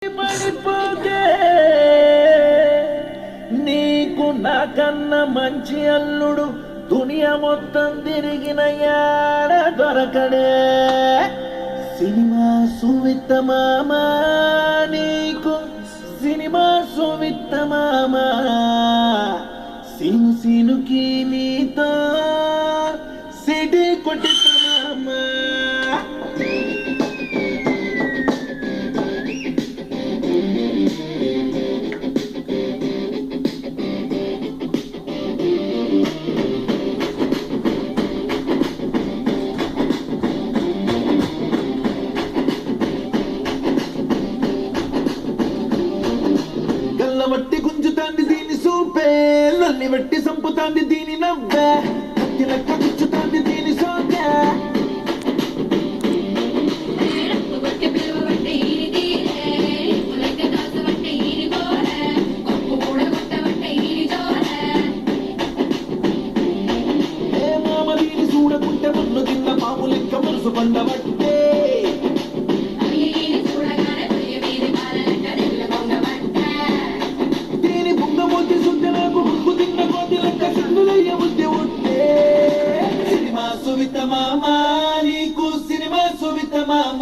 మరిపోతే నీకు నాకన్న మంచి అల్లుడు దునియా మొత్తం తిరిగిన యాడ దొరకడే. సినిమా సువిత్త మామ నీకు సినిమా సువిత్త మామ సీను సీనుకి నీతో సిటీ కొట్టిత మామ. వట్టి గుంజుతాంది దీని సూపే, లొల్లి వట్టి సంపుతాంది దీని నవ్వే, కత్తి లెక్క గుచ్చుతాంది దీని సోకే. ఏ మామ దీని చూడకుంటే మన్ను తిన్న పాము లెక్క మనసు పండబట్టే. సినిమా సువిత మామ నీకు సినిమా సువిత మామ.